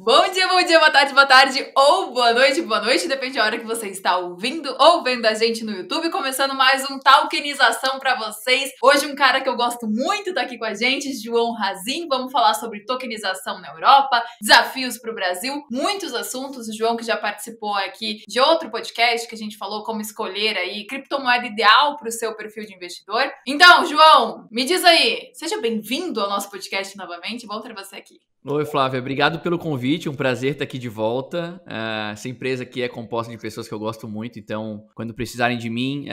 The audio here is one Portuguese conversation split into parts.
Bom dia, boa tarde ou boa noite, depende da hora que você está ouvindo ou vendo a gente no YouTube, começando mais um Talkinização pra vocês. Hoje um cara que eu gosto muito tá aqui com a gente, João Razin. Vamos falar sobre tokenização na Europa, desafios pro Brasil, muitos assuntos. O João que já participou aqui de outro podcast que a gente falou como escolher aí criptomoeda ideal pro seu perfil de investidor. Então, João, me diz aí, seja bem-vindo ao nosso podcast novamente, bom ter você aqui. Oi, Flávia, obrigado pelo convite, um prazer estar aqui de volta. Essa empresa aqui é composta de pessoas que eu gosto muito, então quando precisarem de mim,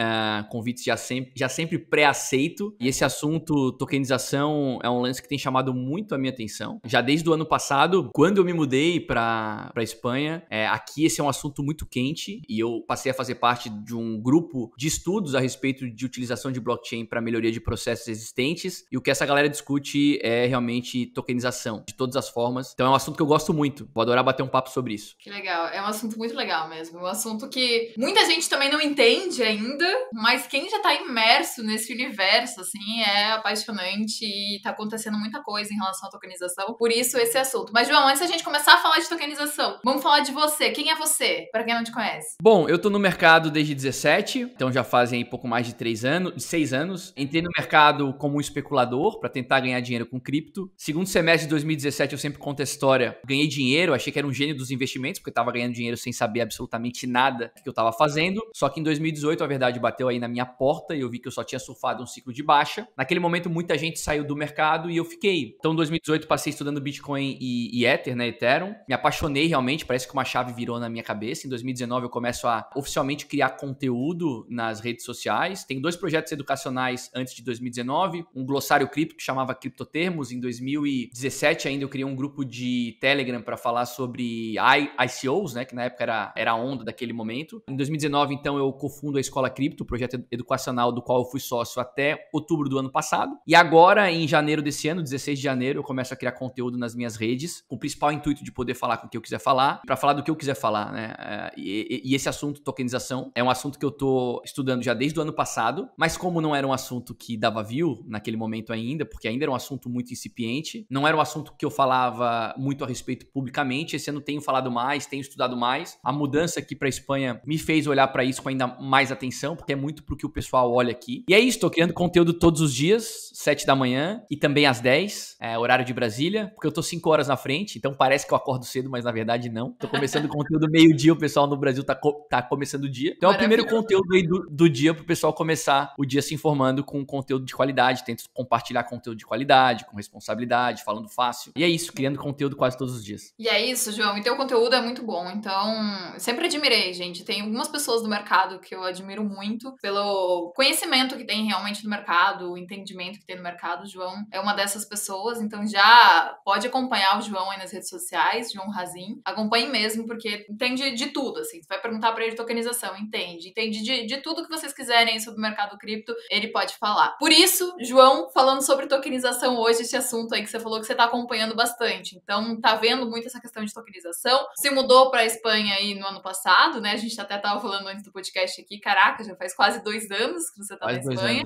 convites já sempre pré-aceito. E esse assunto, tokenização, é um lance que tem chamado muito a minha atenção. Já desde o ano passado, quando eu me mudei para Espanha, aqui esse é um assunto muito quente e eu passei a fazer parte de um grupo de estudos a respeito de utilização de blockchain para melhoria de processos existentes. E o que essa galera discute é realmente tokenização, de todas as formas. Então é um assunto que eu gosto muito. Vou adorar bater um papo sobre isso. Que legal. É um assunto muito legal mesmo. Um assunto que muita gente também não entende ainda, mas quem já tá imerso nesse universo, assim, é apaixonante e tá acontecendo muita coisa em relação à tokenização. Por isso, esse assunto. Mas, João, antes da gente começar a falar de tokenização, vamos falar de você. Quem é você? Pra quem não te conhece. Bom, eu tô no mercado desde 17, então já fazem pouco mais de 6 anos. Entrei no mercado como um especulador pra tentar ganhar dinheiro com cripto. Segundo semestre de 2017, eu sempre conto a história. Ganhei dinheiro, achei que era um gênio dos investimentos, porque eu tava ganhando dinheiro sem saber absolutamente nada que eu tava fazendo. Só que em 2018, a verdade bateu aí na minha porta e eu vi que eu só tinha surfado um ciclo de baixa. Naquele momento, muita gente saiu do mercado e eu fiquei. Então, em 2018, passei estudando Bitcoin e Ether, né, Ethereum. Me apaixonei realmente, parece que uma chave virou na minha cabeça. Em 2019, eu começo a oficialmente criar conteúdo nas redes sociais. Tenho 2 projetos educacionais antes de 2019. Um glossário cripto que chamava Criptotermos. Em 2017, ainda eu criei um grupo de Telegram para falar sobre ICOs, né, que na época era a onda daquele momento. Em 2019, então, eu cofundo a Escola Cripto, projeto educacional do qual eu fui sócio até outubro do ano passado. E agora, em janeiro desse ano, 16 de janeiro, eu começo a criar conteúdo nas minhas redes, com o principal intuito de poder falar com o que eu quiser falar, para falar do que eu quiser falar, né? E esse assunto, tokenização, é um assunto que eu tô estudando já desde o ano passado, mas como não era um assunto que dava view naquele momento ainda, porque ainda era um assunto muito incipiente, não era um assunto que eu falava muito a respeito publicamente. Esse ano tenho falado mais, tenho estudado mais. A mudança aqui para a Espanha me fez olhar para isso com ainda mais atenção, porque é muito pro que o pessoal olha aqui. E é isso, tô criando conteúdo todos os dias, 7 da manhã e também às 10, horário de Brasília, porque eu tô 5 horas na frente, então parece que eu acordo cedo, mas na verdade não. Tô começando o conteúdo meio-dia, o pessoal no Brasil tá começando o dia. Então é o primeiro conteúdo aí do dia pro pessoal começar o dia se informando com conteúdo de qualidade. Tento compartilhar conteúdo de qualidade, com responsabilidade, falando fácil. E é isso, criando conteúdo quase todos os dias. E é isso, João. E teu conteúdo é muito bom. Então, sempre admirei, gente. Tem algumas pessoas do mercado que eu admiro muito pelo conhecimento que tem realmente no mercado, o entendimento que tem no mercado. O João é uma dessas pessoas. Então, já pode acompanhar o João aí nas redes sociais, João Razin. Acompanhe mesmo, porque entende de tudo, assim. Você vai perguntar pra ele de tokenização, entende. Entende de tudo que vocês quiserem sobre o mercado cripto, ele pode falar. Por isso, João, falando sobre tokenização hoje, esse assunto aí que você falou que você tá acompanhando bastante. Então, tá vendo muito essa questão de tokenização. Se mudou pra Espanha aí no ano passado, né? A gente até tava falando antes do podcast aqui. Caraca, já faz quase 2 anos que você tá na Espanha.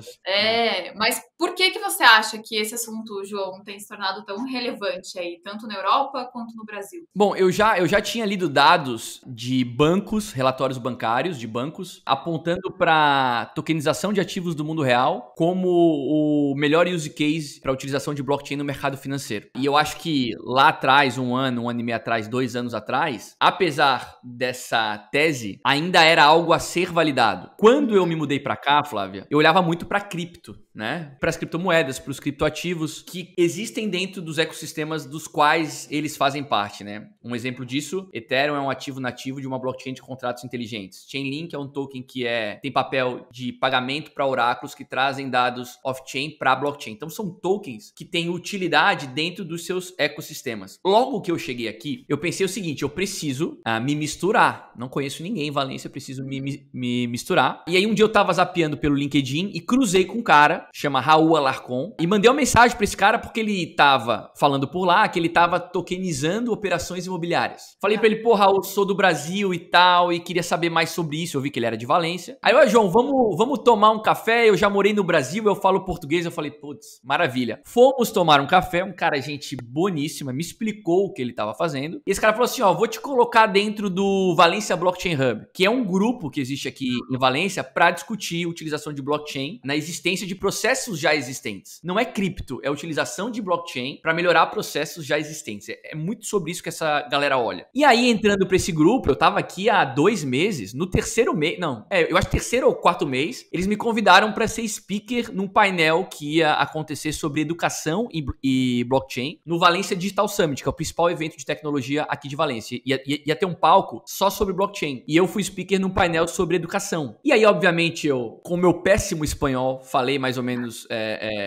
Mas por que você acha que esse assunto, João, tem se tornado tão relevante aí, tanto na Europa quanto no Brasil? Bom, eu já tinha lido dados de bancos, relatórios bancários de bancos, apontando para tokenização de ativos do mundo real como o melhor use case para utilização de blockchain no mercado financeiro. E eu acho que lá atrás, um ano e meio atrás, 2 anos atrás, apesar dessa tese, ainda era algo a ser validado. Quando eu me mudei para cá, Flávia, eu olhava muito para cripto, né? Para as criptomoedas, para os criptoativos que existem dentro dos ecossistemas dos quais eles fazem parte, né? Um exemplo disso, Ethereum é um ativo nativo de uma blockchain de contratos inteligentes. Chainlink é um token que tem papel de pagamento para oráculos que trazem dados off-chain para a blockchain. Então são tokens que têm utilidade dentro dos seus ecossistemas. Logo que eu cheguei aqui, eu pensei o seguinte, eu preciso me misturar. Não conheço ninguém em Valência, eu preciso me misturar. E aí um dia eu tava zapeando pelo LinkedIn e cruzei com um cara cara, chama Raul Alarcon, e mandei uma mensagem pra esse cara porque ele tava falando por lá que ele tava tokenizando operações imobiliárias. Falei pra ele, pô, Raul, sou do Brasil e tal, e queria saber mais sobre isso. Eu vi que ele era de Valência. Aí, ó, João, vamos tomar um café? Eu já morei no Brasil, eu falo português. Eu falei, putz, maravilha. Fomos tomar um café, um cara, gente boníssima, me explicou o que ele tava fazendo. E esse cara falou assim, ó, vou te colocar dentro do Valência Blockchain Hub, que é um grupo que existe aqui em Valência para discutir utilização de blockchain na existência de processos já existentes. Não é cripto, é utilização de blockchain para melhorar processos já existentes. É muito sobre isso que essa galera olha. E aí, entrando para esse grupo, eu tava aqui há 2 meses, no terceiro mês, eu acho que terceiro ou quarto mês, eles me convidaram para ser speaker num painel que ia acontecer sobre educação e blockchain no Valência Digital Summit, que é o principal evento de tecnologia aqui de Valência. Ia ter um palco só sobre blockchain. E eu fui speaker num painel sobre educação. E aí, obviamente, eu, com o meu péssimo espanhol, falei mais ou menos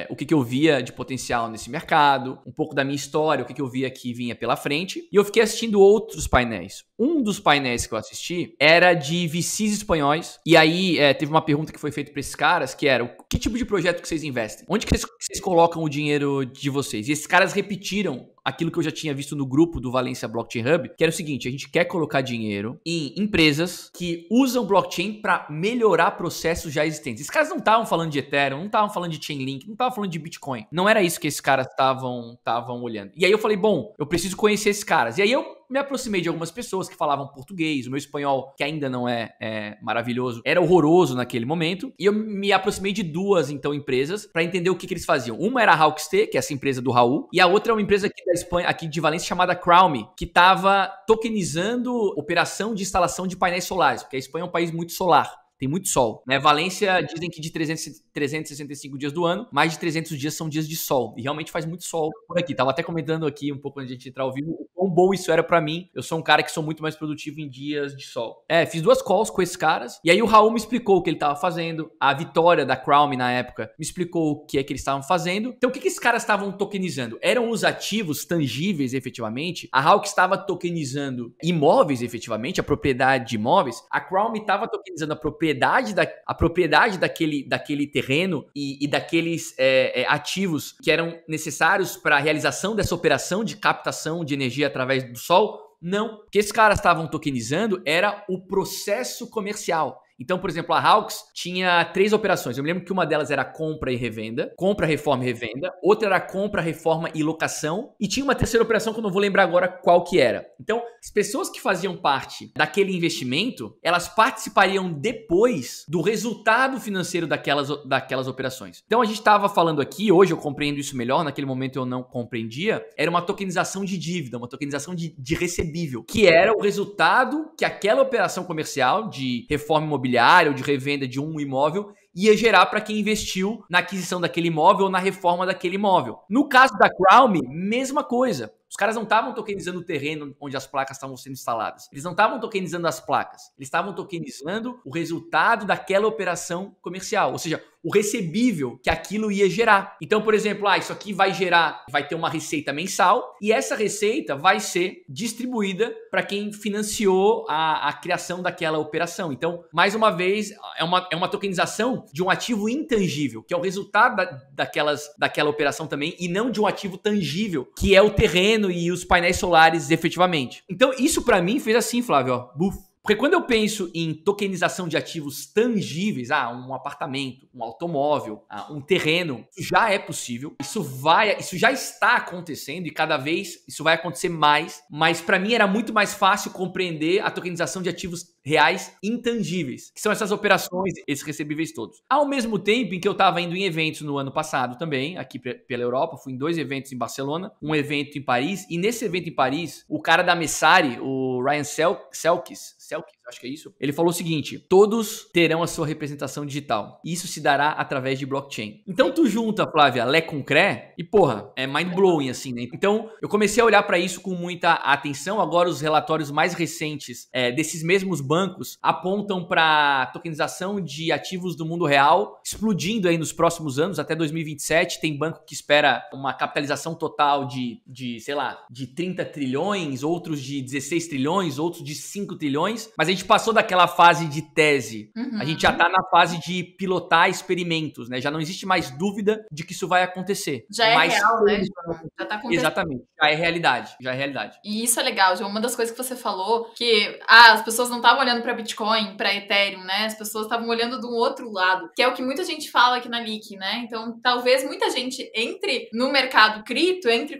o que eu via de potencial nesse mercado, um pouco da minha história, o que eu via que vinha pela frente. E eu fiquei assistindo outros painéis. Um dos painéis que eu assisti era de VCs espanhóis. E aí, teve uma pergunta que foi feita para esses caras, que era, que tipo de projeto que vocês investem? Onde que vocês colocam o dinheiro de vocês? E esses caras repetiram aquilo que eu já tinha visto no grupo do Valência Blockchain Hub, que era o seguinte, a gente quer colocar dinheiro em empresas que usam blockchain para melhorar processos já existentes. Esses caras não estavam falando de Ethereum, não estavam falando de Chainlink, não estavam falando de Bitcoin. Não era isso que esses caras estavam olhando. E aí eu falei, bom, eu preciso conhecer esses caras. E aí eu me aproximei de algumas pessoas que falavam português, o meu espanhol, que ainda não é maravilhoso, era horroroso naquele momento, e eu me aproximei de 2, então, empresas para entender o que eles faziam. Uma era a Hawkster, que é essa empresa do Raul, e a outra é uma empresa aqui da Espanha, aqui de Valência, chamada Crowme, que estava tokenizando operação de instalação de painéis solares, porque a Espanha é um país muito solar. Tem muito sol, né? Valência, dizem que de 365 dias do ano, mais de 300 dias são dias de sol. E realmente faz muito sol por aqui. Tava até comentando aqui um pouco antes de a gente entrar ao vivo o quão bom isso era pra mim. Eu sou um cara que sou muito mais produtivo em dias de sol. Fiz 2 calls com esses caras. E aí o Raul me explicou o que ele tava fazendo. A Vitória da Crowme, na época, me explicou o que é que eles estavam fazendo. Então, o que esses caras estavam tokenizando? Eram os ativos tangíveis, efetivamente. A Hawk estava tokenizando imóveis, efetivamente, a propriedade de imóveis. A Crowme estava tokenizando a propriedade daquele terreno e daqueles ativos que eram necessários para a realização dessa operação de captação de energia através do sol. Não. O que esses caras estavam tokenizando era o processo comercial. Então, por exemplo, a Hawks tinha 3 operações. Eu me lembro que uma delas era compra e revenda, compra, reforma e revenda. Outra era compra, reforma e locação. E tinha uma terceira operação que eu não vou lembrar agora qual que era. Então, as pessoas que faziam parte daquele investimento, elas participariam depois do resultado financeiro daquelas operações. Então, a gente estava falando aqui, hoje eu compreendo isso melhor, naquele momento eu não compreendia, era uma tokenização de dívida, uma tokenização de recebível, que era o resultado que aquela operação comercial de reforma imobiliária ou de revenda de um imóvel ia gerar para quem investiu na aquisição daquele imóvel ou na reforma daquele imóvel. No caso da Crowme, mesma coisa. Os caras não estavam tokenizando o terreno onde as placas estavam sendo instaladas. Eles não estavam tokenizando as placas. Eles estavam tokenizando o resultado daquela operação comercial. Ou seja, o recebível que aquilo ia gerar. Então, por exemplo, isso aqui vai ter uma receita mensal e essa receita vai ser distribuída para quem financiou a criação daquela operação. Então, mais uma vez, é uma tokenização de um ativo intangível, que é o resultado daquela operação também, e não de um ativo tangível, que é o terreno e os painéis solares efetivamente. Então, isso para mim fez assim, Flávio, ó, buf. Porque quando eu penso em tokenização de ativos tangíveis, um apartamento, um automóvel, um terreno, isso já é possível, isso já está acontecendo e cada vez isso vai acontecer mais, mas para mim era muito mais fácil compreender a tokenização de ativos reais intangíveis, que são essas operações, esses recebíveis todos. Ao mesmo tempo em que eu estava indo em eventos no ano passado também, aqui pela Europa, fui em 2 eventos em Barcelona, um evento em Paris, e nesse evento em Paris, o cara da Messari, o Ryan Selkis, acho que é isso, ele falou o seguinte: todos terão a sua representação digital. Isso se dará através de blockchain. Então tu junta, Flávia, Lé com Cré e, porra, é mind-blowing assim, né? Então eu comecei a olhar para isso com muita atenção. Agora os relatórios mais recentes desses mesmos bancos apontam para tokenização de ativos do mundo real explodindo aí nos próximos anos, até 2027. Tem banco que espera uma capitalização total de 30 trilhões, outros de 16 trilhões, outros de 5 trilhões. Mas a gente passou daquela fase de tese. Uhum. A gente já tá na fase de pilotar experimentos, né? Já não existe mais dúvida de que isso vai acontecer. Já é real, né, João? Já tá acontecendo. Exatamente. Já é realidade. Já é realidade. E isso é legal, João. Uma das coisas que você falou, que as pessoas não estavam olhando pra Bitcoin, pra Ethereum, né? As pessoas estavam olhando de um outro lado, que é o que muita gente fala aqui na Leak, né? Então, talvez muita gente entre no mercado cripto, entre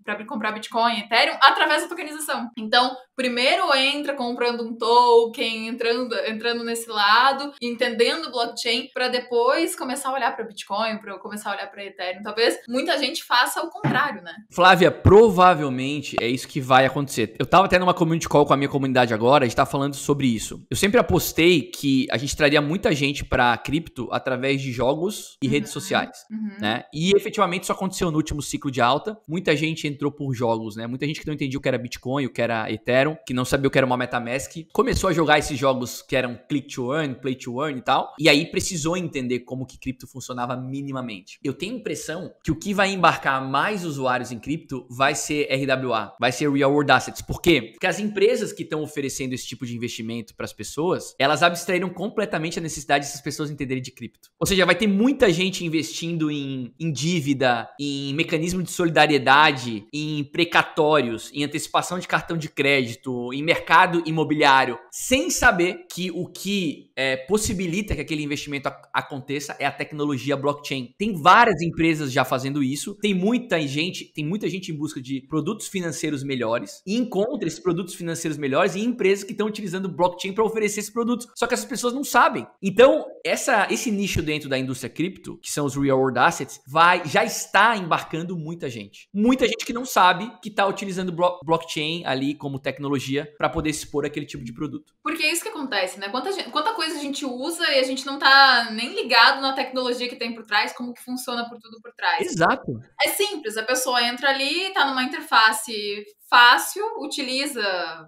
pra comprar Bitcoin, Ethereum, através da tokenização. Então, primeiro entra comprando um token, entrando nesse lado, entendendo o blockchain, pra depois começar a olhar pra Bitcoin, pra começar a olhar pra Ethereum. Talvez muita gente faça o contrário, né? Flávia, provavelmente é isso que vai acontecer. Eu tava até numa community call com a minha comunidade agora, a gente tá falando sobre isso. Eu sempre apostei que a gente traria muita gente pra cripto através de jogos e redes sociais, né? E efetivamente isso aconteceu no último ciclo de alta. Muita gente entrou por jogos, né? Muita gente que não entendia o que era Bitcoin, o que era Ethereum, que não sabia o que era uma MetaMask, começou a jogar esses jogos que eram click to earn, play to earn e tal, e aí precisou entender como que cripto funcionava minimamente. Eu tenho a impressão que o que vai embarcar mais usuários em cripto vai ser RWA, vai ser Real World Assets. Por quê? Porque as empresas que estão oferecendo esse tipo de investimento para as pessoas, elas abstraíram completamente a necessidade dessas pessoas entenderem de cripto. Ou seja, vai ter muita gente investindo em dívida, em mecanismo de solidariedade, em precatórios, em antecipação de cartão de crédito, em mercado imobiliário, sem saber que o que possibilita que aquele investimento aconteça é a tecnologia blockchain. Tem várias empresas já fazendo isso, tem muita gente em busca de produtos financeiros melhores e encontra esses produtos financeiros melhores em empresas que estão utilizando blockchain para oferecer esses produtos. Só que essas pessoas não sabem. Então, esse nicho dentro da indústria cripto, que são os Real World Assets, já está embarcando muita gente. Muita gente que não sabe que está utilizando blockchain ali como tecnologia para poder expor aquele tipo de produto. Porque é isso que acontece, né? Quanta coisa a gente usa e a gente não tá nem ligado na tecnologia que tem por trás, como que funciona por tudo por trás. Exato. É simples, a pessoa entra ali, tá numa interface fácil,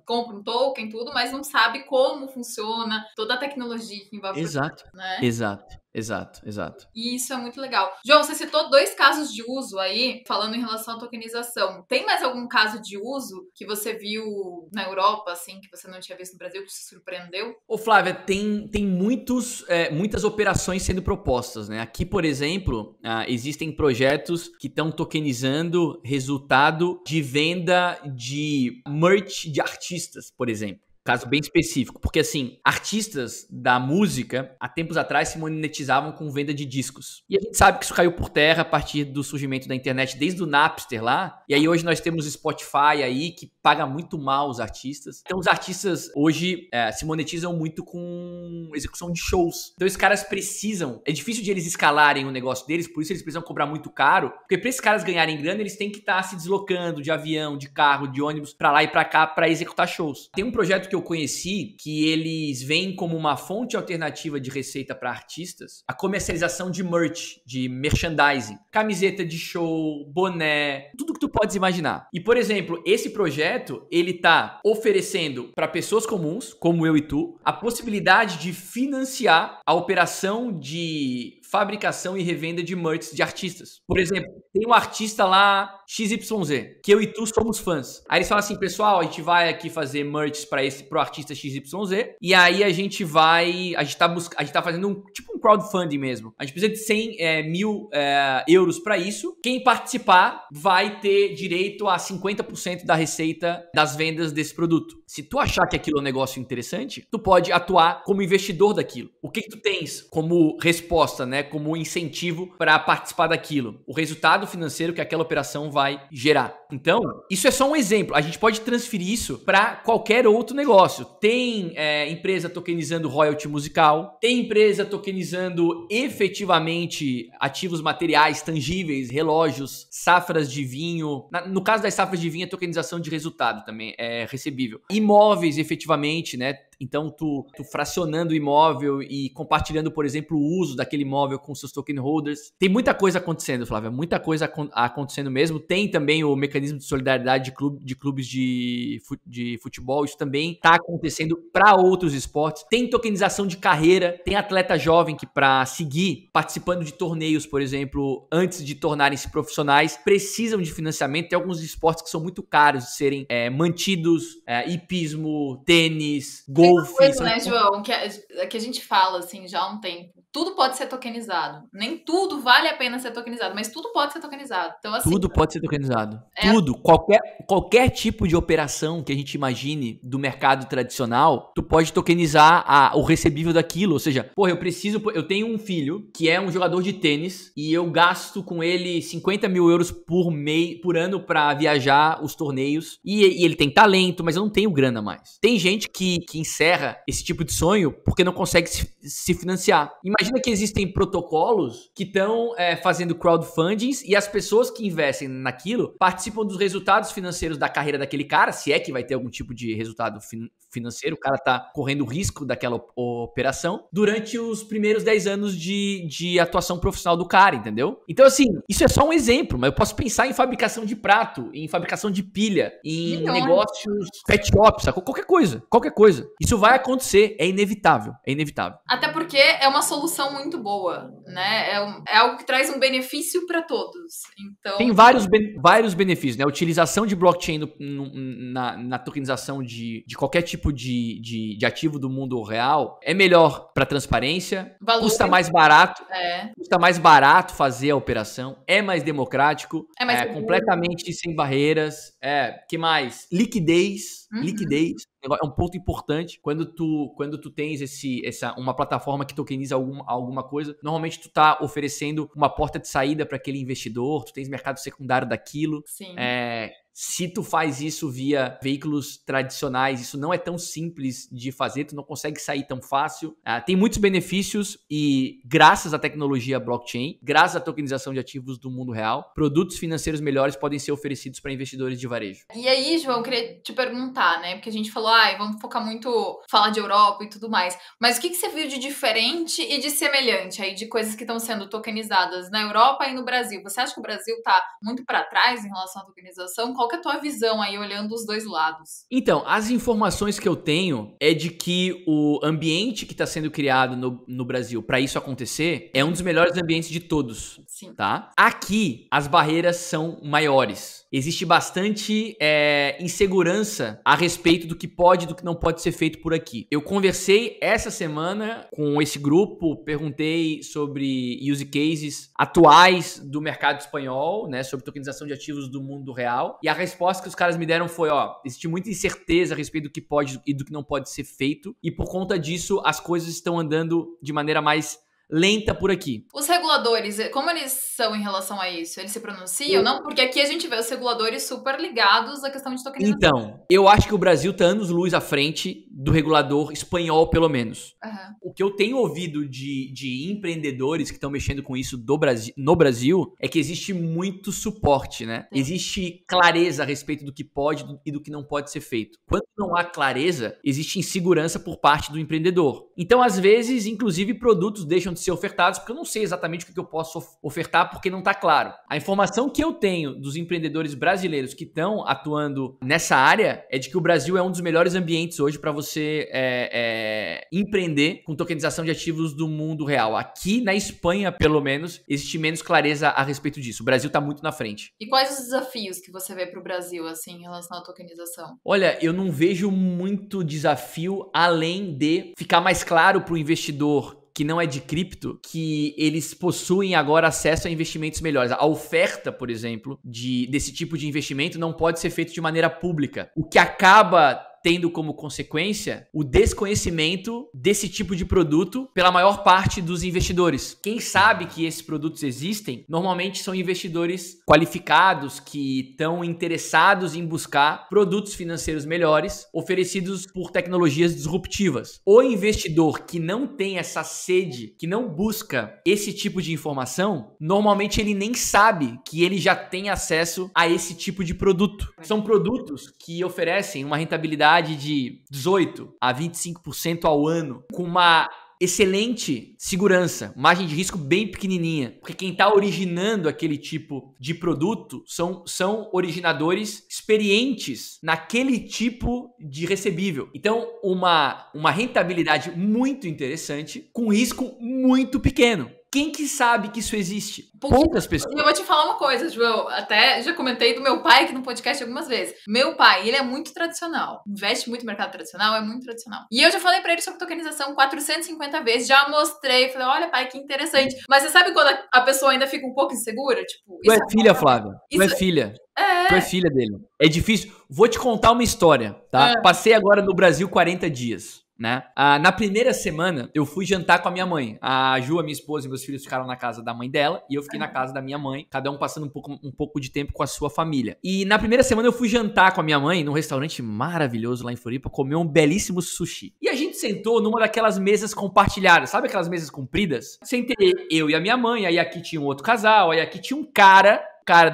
compra um token, tudo, mas não sabe como funciona toda a tecnologia que envolve. Exato, né? Exato. E isso é muito legal. João, você citou 2 casos de uso aí, falando em relação à tokenização. Tem mais algum caso de uso que você viu na Europa, assim, que você não tinha visto no Brasil, que te surpreendeu? Ô Flávia, tem muitas operações sendo propostas, né? Aqui, por exemplo, existem projetos que estão tokenizando resultado de venda de merch de artistas, por exemplo. Caso bem específico, porque assim, artistas da música, há tempos atrás, se monetizavam com venda de discos. E a gente sabe que isso caiu por terra a partir do surgimento da internet, desde o Napster lá. E aí hoje nós temos o Spotify aí, que paga muito mal os artistas. Então os artistas hoje se monetizam muito com execução de shows. Então esses caras precisam, é difícil de eles escalarem o negócio deles, por isso eles precisam cobrar muito caro, porque para esses caras ganharem grana, eles têm que estar se deslocando de avião, de carro, de ônibus, pra lá e pra cá, pra executar shows. Tem um projeto que eu conheci, que eles veem como uma fonte alternativa de receita para artistas, a comercialização de merch, de merchandising, camiseta de show, boné, tudo que tu podes imaginar. E, por exemplo, esse projeto, ele tá oferecendo para pessoas comuns, como eu e tu, a possibilidade de financiar a operação de fabricação e revenda de merch de artistas. Por exemplo, tem um artista lá, XYZ, que eu e tu somos fãs. Aí eles falam assim, pessoal, a gente vai aqui fazer merch pro artista XYZ, e aí a gente tá fazendo um crowdfunding mesmo. A gente precisa de 100 mil euros para isso. Quem participar vai ter direito a 50% da receita das vendas desse produto. Se tu achar que aquilo é um negócio interessante, tu pode atuar como investidor daquilo. O que tu tens como resposta, né? Como incentivo para participar daquilo? O resultado financeiro que aquela operação vai gerar. Então, isso é só um exemplo. A gente pode transferir isso para qualquer outro negócio. Tem empresa tokenizando royalty musical, tem empresa tokenizando efetivamente ativos materiais tangíveis, relógios, safras de vinho. No caso das safras de vinho, é tokenização de resultado também, é recebível. Imóveis, efetivamente, né? Então, tu fracionando o imóvel e compartilhando, por exemplo, o uso daquele imóvel com seus token holders. Tem muita coisa acontecendo, Flávia, muita coisa acontecendo mesmo. Tem também o mecanismo de solidariedade de clubes de futebol. Isso também está acontecendo para outros esportes. Tem tokenização de carreira. Tem atleta jovem que, para seguir participando de torneios, por exemplo, antes de tornarem-se profissionais, precisam de financiamento. Tem alguns esportes que são muito caros de serem mantidos. Hipismo, tênis, golfe. tem uma Wolf. coisa, né, João, que a gente fala, assim, já há um tempo. Tudo pode ser tokenizado. Nem tudo vale a pena ser tokenizado, mas tudo pode ser tokenizado. Então, assim... Tudo pode ser tokenizado. É... Tudo. Qualquer tipo de operação que a gente imagine do mercado tradicional, tu pode tokenizar o recebível daquilo. Ou seja, porra, eu tenho um filho que é um jogador de tênis e eu gasto com ele 50 mil euros por ano pra viajar os torneios. E ele tem talento, mas eu não tenho grana mais. Tem gente que encerra esse tipo de sonho porque não consegue se financiar. Imagina que existem protocolos que estão fazendo crowdfundings e as pessoas que investem naquilo participam dos resultados financeiros da carreira daquele cara, se é que vai ter algum tipo de resultado financeiro, o cara tá correndo risco daquela operação, durante os primeiros 10 anos de atuação profissional do cara, entendeu? Então, assim, isso é só um exemplo, mas eu posso pensar em fabricação de prato, em fabricação de pilha, em negócios pet shops, qualquer coisa. Isso vai acontecer, é inevitável. Até porque é uma solução muito boa, né? É algo que traz um benefício para todos. Então... Tem vários benefícios, né? A utilização de blockchain na tokenização de qualquer tipo de ativo do mundo real é melhor para transparência, custa mais barato fazer a operação, é mais democrático, é completamente sem barreiras, que mais? Liquidez. É um ponto importante. Quando tu tens uma plataforma que tokeniza alguma coisa, normalmente tu tá oferecendo uma porta de saída para aquele investidor, tu tens mercado secundário daquilo. Sim. Se tu faz isso via veículos tradicionais, isso não é tão simples de fazer, tu não consegue sair tão fácil. Tem muitos benefícios e graças à tecnologia blockchain, graças à tokenização de ativos do mundo real, produtos financeiros melhores podem ser oferecidos para investidores de varejo. E aí, João, eu queria te perguntar, né? Porque a gente falou, vamos focar muito, falar de Europa e tudo mais. Mas o que você viu de diferente e de semelhante aí, de coisas que estão sendo tokenizadas na Europa e no Brasil? Você acha que o Brasil tá muito para trás em relação à tokenização? Qual que é a tua visão aí, olhando os dois lados? Então, as informações que eu tenho é de que o ambiente que está sendo criado no Brasil para isso acontecer é um dos melhores ambientes de todos. Sim. Tá? Aqui, as barreiras são maiores. Existe bastante insegurança a respeito do que pode e do que não pode ser feito por aqui. Eu conversei essa semana com esse grupo, perguntei sobre use cases atuais do mercado espanhol, né, sobre tokenização de ativos do mundo real, e a resposta que os caras me deram foi, existe muita incerteza a respeito do que pode e do que não pode ser feito, e por conta disso as coisas estão andando de maneira mais lenta por aqui. Os reguladores, como eles são em relação a isso? Eles se pronunciam? Não? Porque aqui a gente vê os reguladores super ligados à questão de tokenização. Então, eu acho que o Brasil tá anos-luz à frente do regulador espanhol, pelo menos. Uhum. O que eu tenho ouvido de empreendedores que estão mexendo com isso no Brasil é que existe muito suporte, né? Sim. Existe clareza a respeito do que pode e do que não pode ser feito. Quando não há clareza, existe insegurança por parte do empreendedor. Então, às vezes, inclusive, produtos deixam de ser ofertados porque eu não sei exatamente o que eu posso ofertar porque não está claro. A informação que eu tenho dos empreendedores brasileiros que estão atuando nessa área é de que o Brasil é um dos melhores ambientes hoje para você empreender com tokenização de ativos do mundo real. Aqui na Espanha, pelo menos, existe menos clareza a respeito disso. O Brasil está muito na frente. E quais os desafios que você vê para o Brasil, assim, em relação à tokenização? Olha, eu não vejo muito desafio além de ficar mais claro para o investidor que não é de cripto, que eles possuem agora acesso a investimentos melhores. A oferta, por exemplo, desse tipo de investimento não pode ser feito de maneira pública, o que acaba tendo como consequência o desconhecimento desse tipo de produto pela maior parte dos investidores. Quem sabe que esses produtos existem, normalmente são investidores qualificados que estão interessados em buscar produtos financeiros melhores oferecidos por tecnologias disruptivas. O investidor que não tem essa sede, que não busca esse tipo de informação, normalmente ele nem sabe que ele já tem acesso a esse tipo de produto. São produtos que oferecem uma rentabilidade de 18% a 25% ao ano, com uma excelente segurança, margem de risco bem pequenininha, porque quem está originando aquele tipo de produto são originadores experientes naquele tipo de recebível. Então, uma rentabilidade muito interessante com risco muito pequeno. Quem que sabe que isso existe? Poucas pessoas. E eu vou te falar uma coisa, João. Até já comentei do meu pai aqui no podcast algumas vezes. Meu pai, ele é muito tradicional. Investe muito no mercado tradicional, é muito tradicional. E eu já falei pra ele sobre tokenização 450 vezes. Já mostrei. Falei, olha, pai, que interessante. Mas você sabe quando a pessoa ainda fica um pouco insegura? Tipo, Tu é filha, Flávia. Tu é filha. É. Tu é filha dele. É difícil. Vou te contar uma história, tá? Passei agora no Brasil 40 dias. Né? Na primeira semana, eu fui jantar com a minha mãe. A Ju, a minha esposa e meus filhos ficaram na casa da mãe dela e eu fiquei na casa da minha mãe, cada um passando um pouco de tempo com a sua família. E na primeira semana eu fui jantar com a minha mãe num restaurante maravilhoso lá em Floripa, comer um belíssimo sushi. E a gente sentou numa daquelas mesas compartilhadas, sabe aquelas mesas compridas? Sentei eu e a minha mãe, aí aqui tinha um outro casal, aí aqui tinha um cara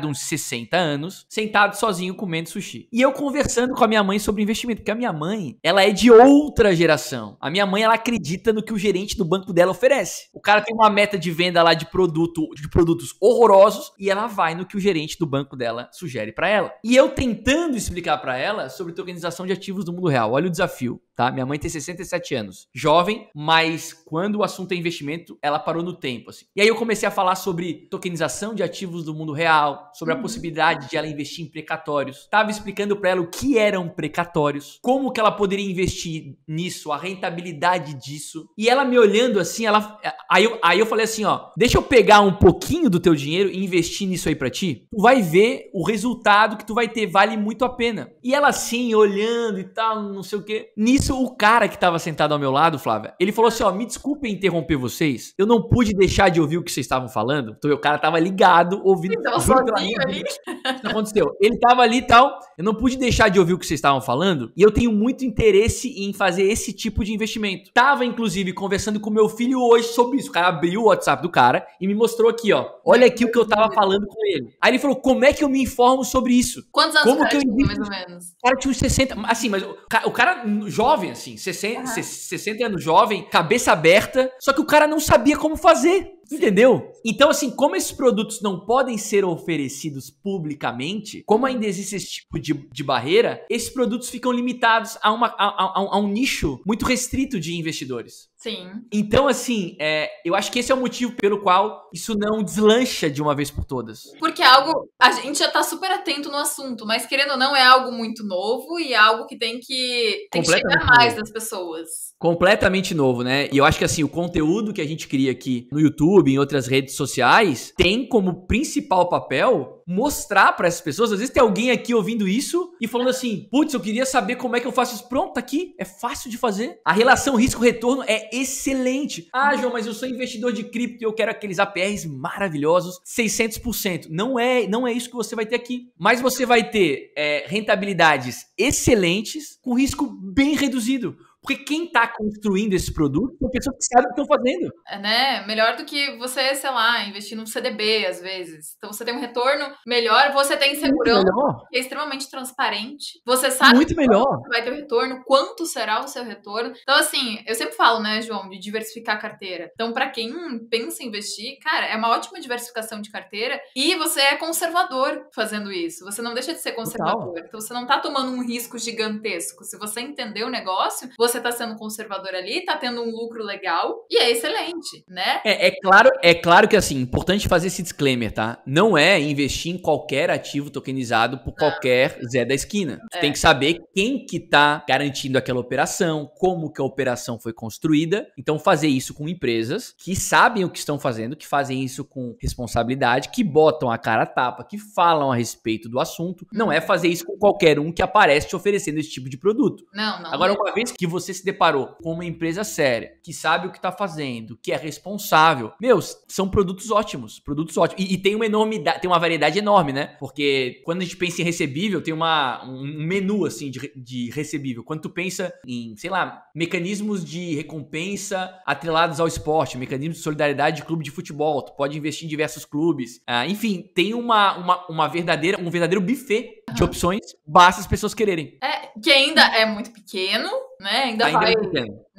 de uns 60 anos, sentado sozinho comendo sushi. E eu conversando com a minha mãe sobre investimento, porque a minha mãe, ela é de outra geração. A minha mãe, ela acredita no que o gerente do banco dela oferece. O cara tem uma meta de venda lá de produtos horrorosos e ela vai no que o gerente do banco dela sugere pra ela. E eu tentando explicar pra ela sobre tokenização de ativos do mundo real. Olha o desafio, tá? Minha mãe tem 67 anos. Jovem, mas quando o assunto é investimento, ela parou no tempo, assim. E aí eu comecei a falar sobre tokenização de ativos do mundo real, sobre a possibilidade de ela investir em precatórios. Tava explicando pra ela o que eram precatórios, como que ela poderia investir nisso, a rentabilidade disso. E ela me olhando assim, aí eu falei assim, ó, deixa eu pegar um pouquinho do teu dinheiro e investir nisso aí pra ti. Tu vai ver o resultado que tu vai ter, vale muito a pena. E ela assim, olhando e tal, não sei o quê. Nisso, o cara que tava sentado ao meu lado, Flávia, ele falou assim, ó, me desculpem interromper vocês, eu não pude deixar de ouvir o que vocês estavam falando. Então o cara tava ligado, ouvindo. Sozinho ali. Isso aconteceu. Ele tava ali e tal, eu não pude deixar de ouvir o que vocês estavam falando, e eu tenho muito interesse em fazer esse tipo de investimento. Tava, inclusive, conversando com meu filho hoje sobre isso. O cara abriu o WhatsApp do cara e me mostrou aqui, ó. Olha aqui o que eu tava falando com ele. Aí ele falou, como é que eu me informo sobre isso? Quantos anos o cara tinha, mais ou menos? O cara tinha uns 60, assim, mas o cara jovem, assim, 60 anos jovem, cabeça aberta, só que o cara não sabia como fazer. Entendeu? Então, assim, como esses produtos não podem ser oferecidos publicamente, como ainda existe esse tipo de barreira, esses produtos ficam limitados a um nicho muito restrito de investidores. Sim. Então, assim, eu acho que esse é o motivo pelo qual isso não deslancha de uma vez por todas. Porque é algo... A gente já tá super atento no assunto, mas querendo ou não, é algo muito novo e é algo que tem que chegar mais das pessoas. Completamente novo, né? E eu acho que, assim, o conteúdo que a gente cria aqui no YouTube, em outras redes sociais, tem como principal papel mostrar para essas pessoas. Às vezes tem alguém aqui ouvindo isso e falando assim, putz, eu queria saber como é que eu faço isso. Pronto, tá aqui, é fácil de fazer. A relação risco-retorno é excelente. Ah, João, mas eu sou investidor de cripto e eu quero aqueles APRs maravilhosos, 600%. Não é isso que você vai ter aqui. Mas você vai ter rentabilidades excelentes com risco bem reduzido. Porque quem tá construindo esse produto são pessoas que sabem o que estão fazendo. Né? Melhor do que você, sei lá, investir num CDB, às vezes. Então você tem um retorno melhor, você tem segurança, que é extremamente transparente. Você sabe muito melhor. Vai ter o retorno, quanto será o seu retorno. Então, assim, eu sempre falo, né, João, de diversificar a carteira. Então, pra quem pensa em investir, cara, é uma ótima diversificação de carteira e você é conservador fazendo isso. Você não deixa de ser conservador. Total. Então, você não tá tomando um risco gigantesco. Se você entender o negócio, você tá sendo conservador ali, tá tendo um lucro legal e é excelente, né? É claro que, assim, importante fazer esse disclaimer, tá? Não é investir em qualquer ativo tokenizado por qualquer Zé da esquina. Você tem que saber quem que tá garantindo aquela operação, como que a operação foi construída. Então, fazer isso com empresas que sabem o que estão fazendo, que fazem isso com responsabilidade, que botam a cara a tapa, que falam a respeito do assunto. Não é fazer isso com qualquer um que aparece te oferecendo esse tipo de produto. Não. Agora, uma vez que você se deparou com uma empresa séria, que sabe o que tá fazendo, que é responsável, são produtos ótimos. E tem uma enormidade, tem uma variedade enorme, né? Porque quando a gente pensa em recebível, tem um menu, assim, de recebível. Quando tu pensa em, sei lá, mecanismos de recompensa atrelados ao esporte, mecanismos de solidariedade de clube de futebol, tu pode investir em diversos clubes. Enfim, tem um verdadeiro buffet de opções, basta as pessoas quererem. Que ainda é muito pequeno, né? Ainda vai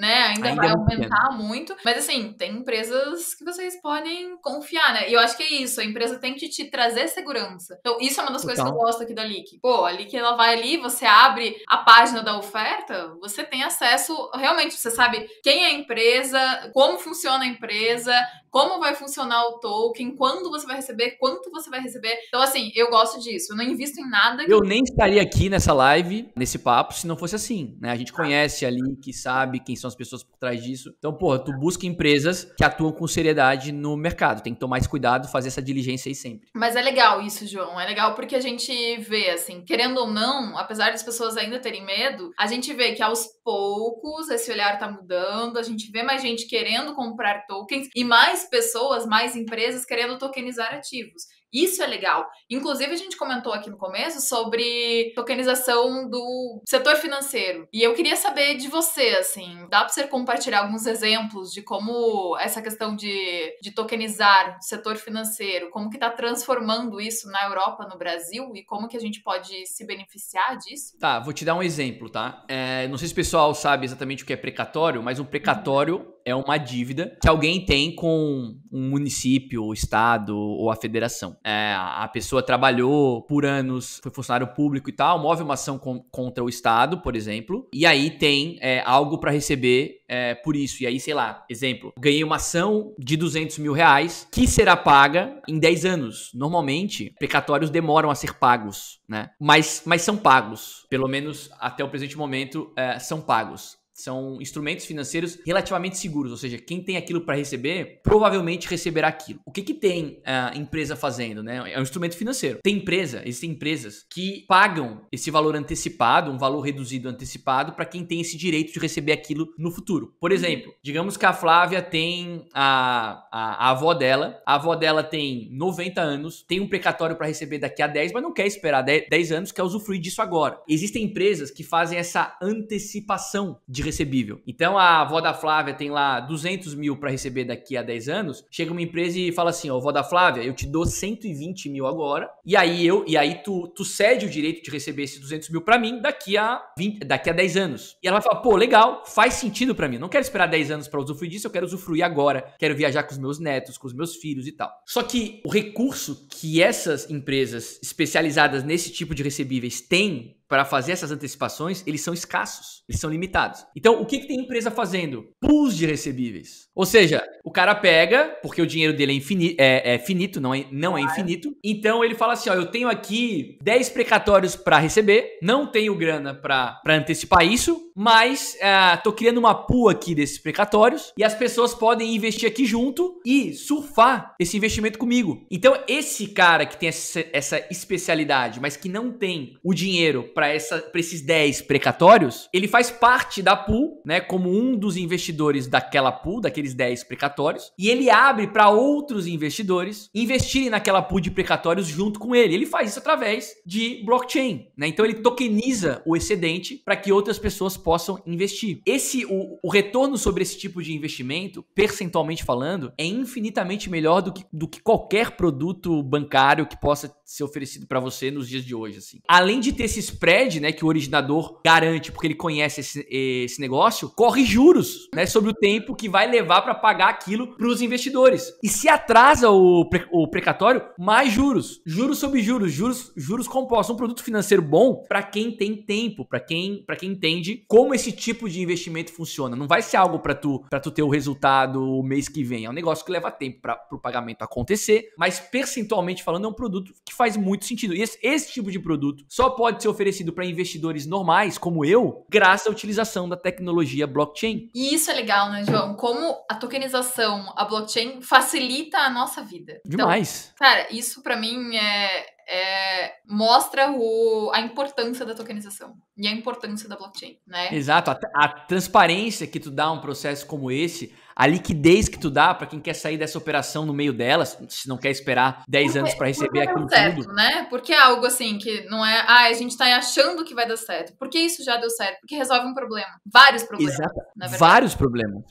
né? Ainda Ainda vai é muito pequeno. aumentar muito. Mas assim, tem empresas que vocês podem confiar, né? E eu acho que é isso, a empresa tem que te trazer segurança. Então, isso é uma das coisas que eu Total. gosto aqui da Leak. Pô, a Leak, ela vai ali, você abre a página da oferta, você tem acesso, realmente, você sabe quem é a empresa, como funciona a empresa, como vai funcionar o token, quando você vai receber, quanto você vai receber. Então, assim, eu gosto disso. Eu não invisto em nada que Eu nem estaria aqui nessa live, nesse papo, se não fosse assim, né? A gente conhece ali, que sabe quem são as pessoas por trás disso. Então, porra, tu busca empresas que atuam com seriedade no mercado. Tem que tomar esse cuidado, fazer essa diligência aí sempre. Mas é legal isso, João. É legal porque a gente vê, assim, querendo ou não, apesar das pessoas ainda terem medo, a gente vê que aos poucos esse olhar tá mudando, a gente vê mais gente querendo comprar tokens e mais pessoas, mais empresas querendo tokenizar ativos. Isso é legal. Inclusive, a gente comentou aqui no começo sobre tokenização do setor financeiro. E eu queria saber de você, assim, dá para você compartilhar alguns exemplos de como essa questão de tokenizar o setor financeiro, como que está transformando isso na Europa, no Brasil, e como que a gente pode se beneficiar disso? Tá, vou te dar um exemplo, tá? Não sei se o pessoal sabe exatamente o que é precatório, mas um precatório é uma dívida que alguém tem com um município, o estado ou a federação. A pessoa trabalhou por anos, foi funcionário público e tal, move uma ação contra o estado, por exemplo, e aí tem algo para receber por isso. E aí, sei lá, exemplo, ganhei uma ação de 200 mil reais que será paga em 10 anos. Normalmente, precatórios demoram a ser pagos, né? Mas são pagos. Pelo menos até o presente momento, são pagos. São instrumentos financeiros relativamente seguros, ou seja, quem tem aquilo para receber, provavelmente receberá aquilo. O que tem a empresa fazendo, né? É um instrumento financeiro. Existem empresas que pagam esse valor antecipado, um valor reduzido antecipado, para quem tem esse direito de receber aquilo no futuro. Por exemplo, digamos que a Flávia tem a avó dela, a avó dela tem 90 anos, tem um precatório para receber daqui a 10, mas não quer esperar 10 anos, quer usufruir disso agora. Existem empresas que fazem essa antecipação de recebível. Então a avó da Flávia tem lá 200 mil para receber daqui a 10 anos, chega uma empresa e fala assim, ó, avó da Flávia, eu te dou 120 mil agora, e aí tu cede o direito de receber esses 200 mil para mim daqui a 10 anos. E ela vai falar, pô, legal, faz sentido para mim, não quero esperar 10 anos para usufruir disso, eu quero usufruir agora, quero viajar com os meus netos, com os meus filhos e tal. Só que o recurso que essas empresas especializadas nesse tipo de recebíveis têm para fazer essas antecipações, eles são escassos, eles são limitados. Então, o que tem empresa fazendo? Pools de recebíveis. Ou seja, o cara pega, porque o dinheiro dele é finito, não é infinito, então ele fala assim, ó, eu tenho aqui 10 precatórios para receber, não tenho grana para antecipar isso, mas tô criando uma pool aqui desses precatórios e as pessoas podem investir aqui junto e surfar esse investimento comigo. Então, esse cara que tem essa especialidade, mas que não tem o dinheiro para esses 10 precatórios, ele faz parte da pool, né, como um dos investidores daquela pool, daqueles 10 precatórios, e ele abre para outros investidores investirem naquela pool de precatórios junto com ele. Ele faz isso através de blockchain, né? Então ele tokeniza o excedente para que outras pessoas possam investir. O retorno sobre esse tipo de investimento, percentualmente falando, é infinitamente melhor do que qualquer produto bancário que possa ser oferecido para você nos dias de hoje, assim. Além de ter esse spread, né, que o originador garante, porque ele conhece esse negócio, corre juros, né, sobre o tempo que vai levar para pagar aquilo para os investidores. E se atrasa o precatório, mais juros. Juros sobre juros, juros compostos. Um produto financeiro bom para quem tem tempo, para quem entende como esse tipo de investimento funciona. Não vai ser algo para tu ter o resultado o mês que vem. É um negócio que leva tempo para o pagamento acontecer, mas percentualmente falando é um produto que faz muito sentido. E esse tipo de produto só pode ser oferecido para investidores normais, como eu, graças à utilização da tecnologia blockchain. E isso é legal, né, João? Como a tokenização, a blockchain facilita a nossa vida. Demais. Então, cara, isso para mim mostra a importância da tokenização e a importância da blockchain, né? Exato, a transparência que tu dá a um processo como esse, a liquidez que tu dá para quem quer sair dessa operação no meio delas, se não quer esperar 10 anos para receber aquilo certo, tudo. Né? Porque é algo assim que não é, a gente tá achando que vai dar certo. Porque isso já deu certo, porque resolve um problema. Vários problemas. Exato. Na verdade. Vários problemas.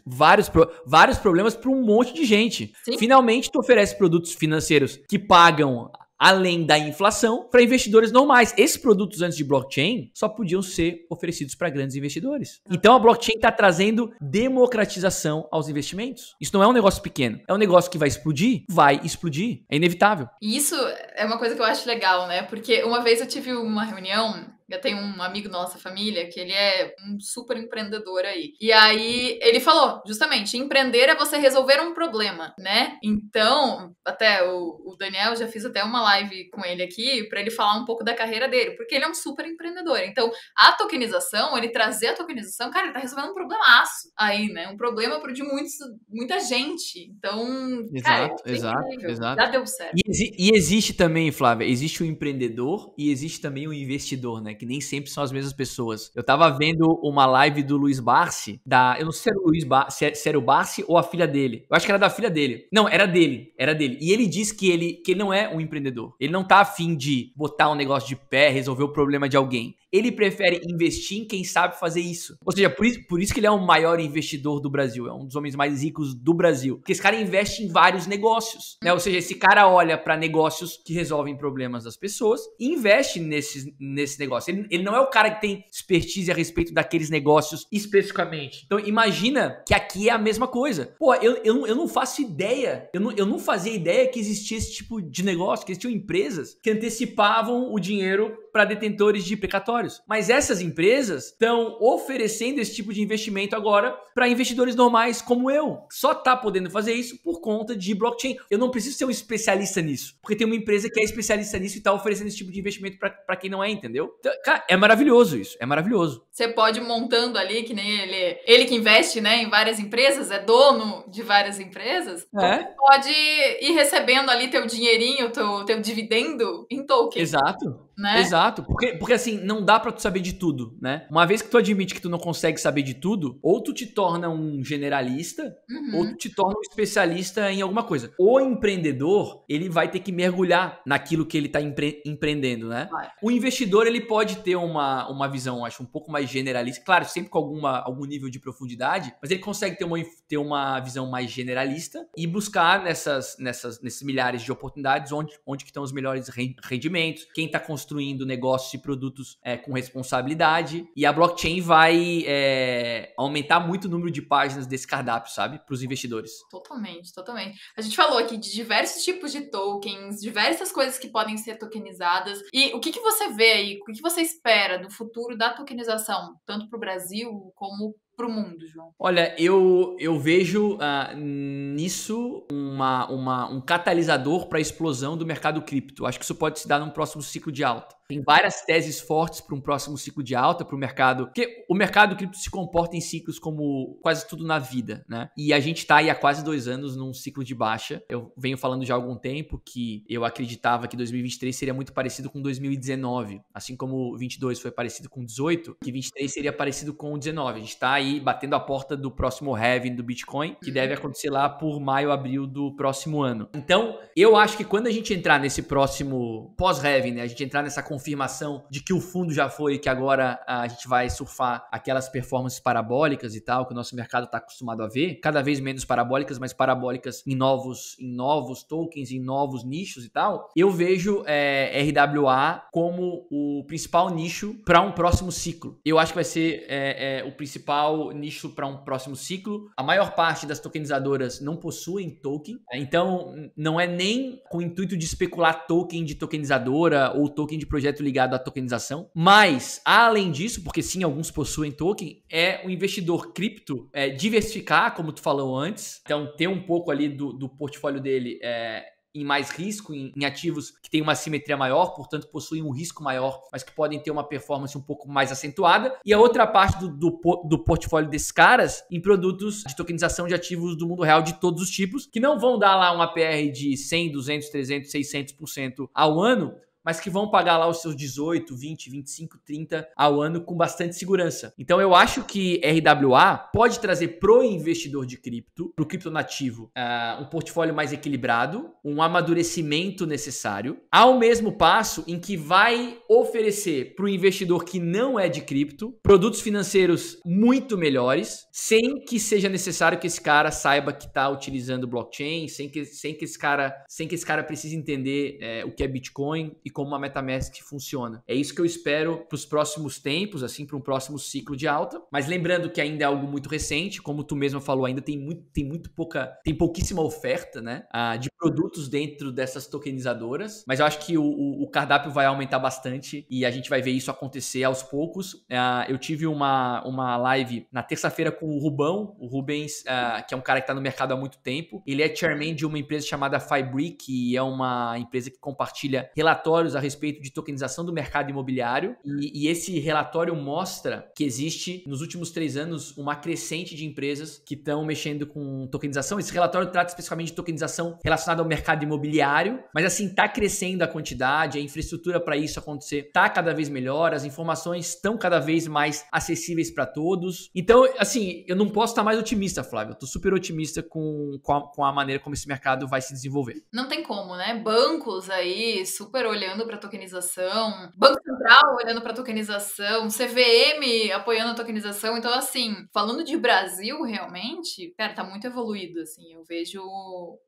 Vários problemas para um monte de gente. Sim. Finalmente tu oferece produtos financeiros que pagam além da inflação, para investidores normais. Esses produtos antes de blockchain só podiam ser oferecidos para grandes investidores. Então a blockchain está trazendo democratização aos investimentos. Isso não é um negócio pequeno, é um negócio que vai explodir, é inevitável. E isso é uma coisa que eu acho legal, né? Porque uma vez eu tive uma reunião. Eu tenho um amigo da nossa família que ele é um super empreendedor aí. E aí ele falou, justamente, empreender é você resolver um problema, né? Então, até o Daniel, já fiz até uma live com ele aqui pra ele falar um pouco da carreira dele, porque ele é um super empreendedor. Então, a tokenização, ele trazer a tokenização, cara, ele tá resolvendo um problemaço aí, né? Um problema de muita gente. Então, cara, Exato. Já deu certo. E existe também, Flávia, existe o empreendedor e existe também o investidor, né? Que nem sempre são as mesmas pessoas. Eu tava vendo uma live do Luiz Barsi, eu não sei se era o Luiz Barsi, se era o Barsi ou a filha dele. Eu acho que era da filha dele. Não, era dele. E ele disse que ele não é um empreendedor. Ele não tá afim de botar um negócio de pé, resolver o problema de alguém. Ele prefere investir em quem sabe fazer isso. Ou seja, por isso que ele é o maior investidor do Brasil. É um dos homens mais ricos do Brasil. Porque esse cara investe em vários negócios, né? Ou seja, esse cara olha para negócios que resolvem problemas das pessoas e investe nesse negócio. Ele não é o cara que tem expertise a respeito daqueles negócios especificamente. Então, imagina que aqui é a mesma coisa. Pô, eu não faço ideia. Eu não fazia ideia que existia esse tipo de negócio, que existiam empresas que antecipavam o dinheiro para detentores de precatórios. Mas essas empresas estão oferecendo esse tipo de investimento agora para investidores normais como eu. Só tá podendo fazer isso por conta de blockchain. Eu não preciso ser um especialista nisso, porque tem uma empresa que é especialista nisso e tá oferecendo esse tipo de investimento para quem não é, entendeu? Então, cara, é maravilhoso isso, é maravilhoso. Você pode ir montando ali, que nem ele que investe, né, em várias empresas, é dono de várias empresas, você pode ir recebendo ali teu dinheirinho, teu dividendo em token. Exato. Né? Exato, porque assim, não dá pra tu saber de tudo, né? Uma vez que tu admite que tu não consegue saber de tudo, ou tu te torna um generalista, ou tu te torna um especialista em alguma coisa. O empreendedor, ele vai ter que mergulhar naquilo que ele tá empreendendo, né? O investidor, ele pode ter uma visão, acho, um pouco mais generalista, claro, sempre com algum nível de profundidade, mas ele consegue ter uma visão mais generalista e buscar nesses milhares de oportunidades onde que estão os melhores rendimentos, quem tá construindo negócios e produtos com responsabilidade, e a blockchain vai aumentar muito o número de páginas desse cardápio, sabe? Para os investidores. Totalmente. A gente falou aqui de diversos tipos de tokens, diversas coisas que podem ser tokenizadas, e o que você vê aí, o que você espera do futuro da tokenização, tanto para o Brasil como para o mundo, João? Olha, eu vejo nisso um catalisador para a explosão do mercado cripto. Acho que isso pode se dar num próximo ciclo de alta. Tem várias teses fortes para um próximo ciclo de alta para o mercado, porque o mercado cripto se comporta em ciclos como quase tudo na vida, né? E a gente está aí há quase 2 anos num ciclo de baixa. Eu venho falando já há algum tempo que eu acreditava que 2023 seria muito parecido com 2019, assim como 22 foi parecido com 18, que 23 seria parecido com 19. A gente está aí batendo a porta do próximo halving do Bitcoin, que deve acontecer lá por maio, abril do próximo ano. Então, eu acho que quando a gente entrar nesse próximo pós-halving, né, a gente entrar nessa confirmação de que o fundo já foi, que agora a gente vai surfar aquelas performances parabólicas e tal, que o nosso mercado está acostumado a ver, cada vez menos parabólicas, mas parabólicas em novos tokens, em novos nichos e tal, eu vejo RWA como o principal nicho para um próximo ciclo. Eu acho que vai ser o principal nicho para um próximo ciclo. A maior parte das tokenizadoras não possuem token, então não é nem com o intuito de especular token de tokenizadora ou token de projeto ligado à tokenização, mas além disso, porque sim, alguns possuem token, o investidor cripto diversificar, como tu falou antes, então ter um pouco ali do portfólio dele em mais risco, em ativos que têm uma simetria maior, portanto possuem um risco maior, mas que podem ter uma performance um pouco mais acentuada, e a outra parte do portfólio desses caras em produtos de tokenização de ativos do mundo real de todos os tipos, que não vão dar lá um APR de 100, 200, 300, 600% ao ano, mas que vão pagar lá os seus 18, 20, 25, 30 ao ano com bastante segurança. Então eu acho que RWA pode trazer pro investidor de cripto, pro criptonativo, um portfólio mais equilibrado, um amadurecimento necessário, ao mesmo passo em que vai oferecer pro investidor que não é de cripto produtos financeiros muito melhores, sem que seja necessário que esse cara saiba que está utilizando blockchain, sem que esse cara precise entender o que é Bitcoin e como uma MetaMask funciona. É isso que eu espero para os próximos tempos, assim, para um próximo ciclo de alta. Mas lembrando que ainda é algo muito recente, como tu mesma falou, ainda tem pouquíssima oferta, né, de produtos dentro dessas tokenizadoras. Mas eu acho que o cardápio vai aumentar bastante e a gente vai ver isso acontecer aos poucos. Eu tive uma live na terça-feira com o Rubão, o Rubens, que é um cara que está no mercado há muito tempo. Ele é chairman de uma empresa chamada Fibri, que é uma empresa que compartilha relatórios a respeito de tokenização do mercado imobiliário. E esse relatório mostra que existe, nos últimos 3 anos, uma crescente de empresas que estão mexendo com tokenização. Esse relatório trata especificamente de tokenização relacionada ao mercado imobiliário, mas assim, está crescendo a quantidade, a infraestrutura para isso acontecer está cada vez melhor, as informações estão cada vez mais acessíveis para todos. Então, assim, eu não posso estar mais otimista, Flávio. Eu tô super otimista com a maneira como esse mercado vai se desenvolver. Não tem como, né? Bancos aí super olhando para tokenização, Banco Central olhando para tokenização, CVM apoiando a tokenização. Então, assim, falando de Brasil, realmente, cara, tá muito evoluído, assim. Eu vejo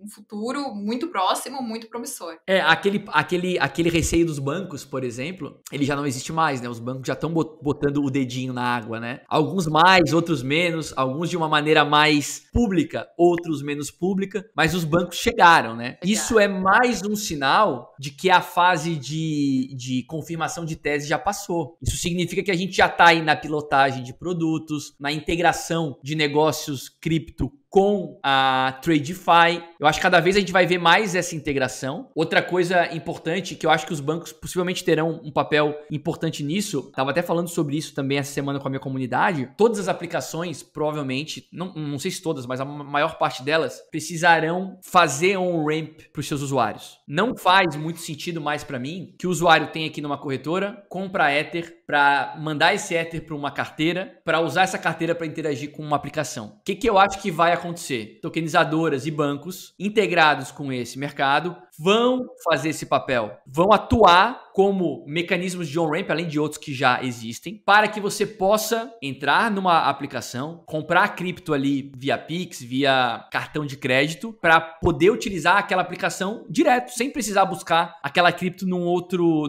um futuro muito próximo, muito promissor. Aquele receio dos bancos, por exemplo, ele já não existe mais, né? Os bancos já estão botando o dedinho na água, né? Alguns mais, outros menos, alguns de uma maneira mais pública, outros menos pública, mas os bancos chegaram, né? Isso é mais um sinal de que a fase de confirmação de tese já passou. Isso significa que a gente já está aí na pilotagem de produtos, na integração de negócios cripto com a TradeFi. Eu acho que cada vez a gente vai ver mais essa integração. Outra coisa importante, que eu acho que os bancos possivelmente terão um papel importante nisso, estava até falando sobre isso também essa semana com a minha comunidade, todas as aplicações, provavelmente, não sei se todas, mas a maior parte delas, precisarão fazer on-ramp para os seus usuários. Não faz muito sentido mais para mim que o usuário tenha aqui numa corretora, compra Ether, para mandar esse Ether para uma carteira, para usar essa carteira para interagir com uma aplicação. O que eu acho que vai acontecer? Tokenizadoras e bancos integrados com esse mercado vão fazer esse papel, vão atuar como mecanismos de on-ramp, além de outros que já existem, para que você possa entrar numa aplicação, comprar cripto ali via Pix, via cartão de crédito, para poder utilizar aquela aplicação direto, sem precisar buscar aquela cripto num outro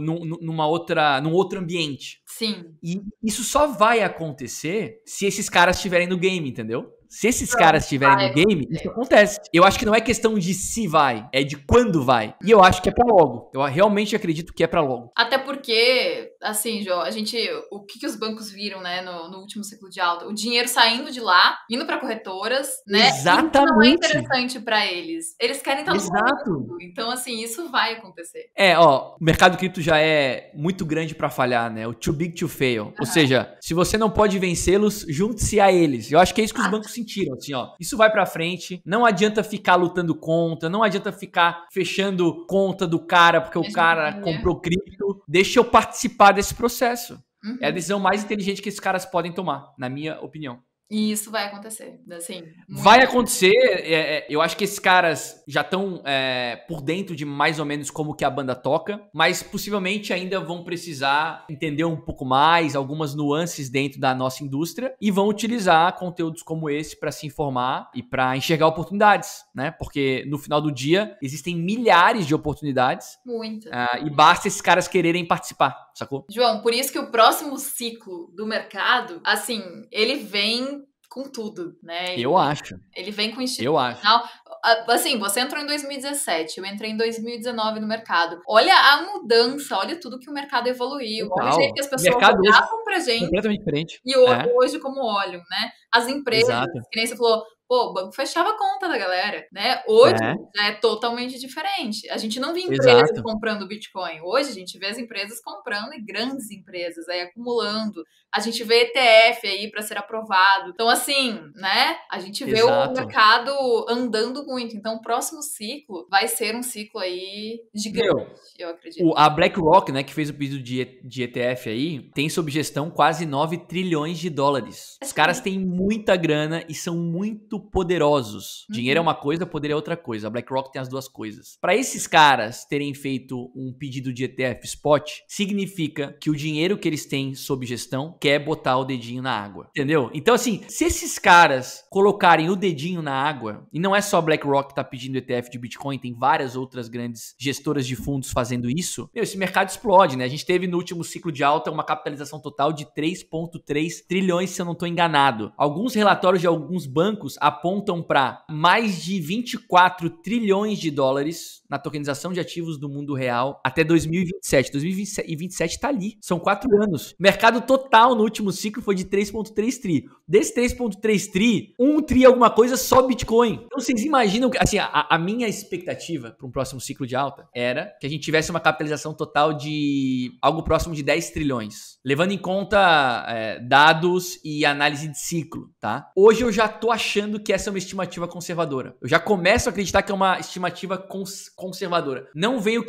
ambiente. Sim. E isso só vai acontecer se esses caras estiverem no game, entendeu? Se esses caras estiverem no game, isso acontece. Eu acho que não é questão de se vai, é de quando vai. E eu acho que é pra logo. Eu realmente acredito que é pra logo. Até porque, assim, Jô, o que os bancos viram, né, no último ciclo de alta? O dinheiro saindo de lá, indo pra corretoras, né? Exatamente. Isso não é interessante pra eles. Eles querem estar no Exato. mundo. Então, assim, isso vai acontecer. O mercado cripto já é muito grande pra falhar, né? O too big to fail. Ou seja, se você não pode vencê-los, junte-se a eles. Eu acho que é isso que os bancos sentiram, assim, isso vai pra frente, não adianta ficar lutando contra, não adianta ficar fechando conta do cara porque o cara comprou cripto, deixa eu participar desse processo. É a decisão mais inteligente que esses caras podem tomar, na minha opinião. E isso vai acontecer, assim. Vai acontecer, eu acho que esses caras já estão por dentro de mais ou menos como que a banda toca, mas possivelmente ainda vão precisar entender um pouco mais, algumas nuances dentro da nossa indústria e vão utilizar conteúdos como esse para se informar e para enxergar oportunidades, né? Porque no final do dia existem milhares de oportunidades. Muitas. E basta esses caras quererem participar, sacou? João, por isso que o próximo ciclo do mercado, assim, ele vem com tudo, né? Eu acho. Ele vem com institucional. Eu acho. Assim, você entrou em 2017, eu entrei em 2019 no mercado. Olha a mudança, olha tudo que o mercado evoluiu. Olha o jeito que as pessoas olhavam pra gente. Completamente diferente. E hoje como olham, né? As empresas, que nem você falou, pô, o banco fechava a conta da galera, né? Hoje é totalmente diferente. A gente não vê empresas comprando Bitcoin. Hoje a gente vê as empresas comprando, e grandes empresas aí acumulando. A gente vê ETF aí para ser aprovado. Então, assim, né? A gente vê o mercado andando muito. Então, o próximo ciclo vai ser um ciclo aí gigante, eu acredito. A BlackRock, né, que fez o pedido de ETF aí, tem sob gestão quase 9 trilhões de dólares. Os caras têm muita grana e são muito poderosos. Dinheiro é uma coisa, poder é outra coisa. A BlackRock tem as duas coisas. Para esses caras terem feito um pedido de ETF spot, significa que o dinheiro que eles têm sob gestão quer botar o dedinho na água. Entendeu? Então, assim, se esses caras colocarem o dedinho na água, e não é só a BlackRock que tá pedindo ETF de Bitcoin, tem várias outras grandes gestoras de fundos fazendo isso, esse mercado explode, né? A gente teve no último ciclo de alta uma capitalização total de 3,3 trilhões, se eu não tô enganado. Alguns relatórios de alguns bancos apontam para mais de 24 trilhões de dólares na tokenização de ativos do mundo real até 2027. 2027 tá ali. São 4 anos. Mercado total no último ciclo foi de 3,3 tri. Desse 3,3 tri, 1 tri alguma coisa só Bitcoin. Então vocês imaginam que, assim, a minha expectativa para um próximo ciclo de alta era que a gente tivesse uma capitalização total de algo próximo de 10 trilhões. Levando em conta dados e análise de ciclo, tá? Hoje eu já tô achando que essa é uma estimativa conservadora. Eu já começo a acreditar que é uma estimativa conservadora. Não sei o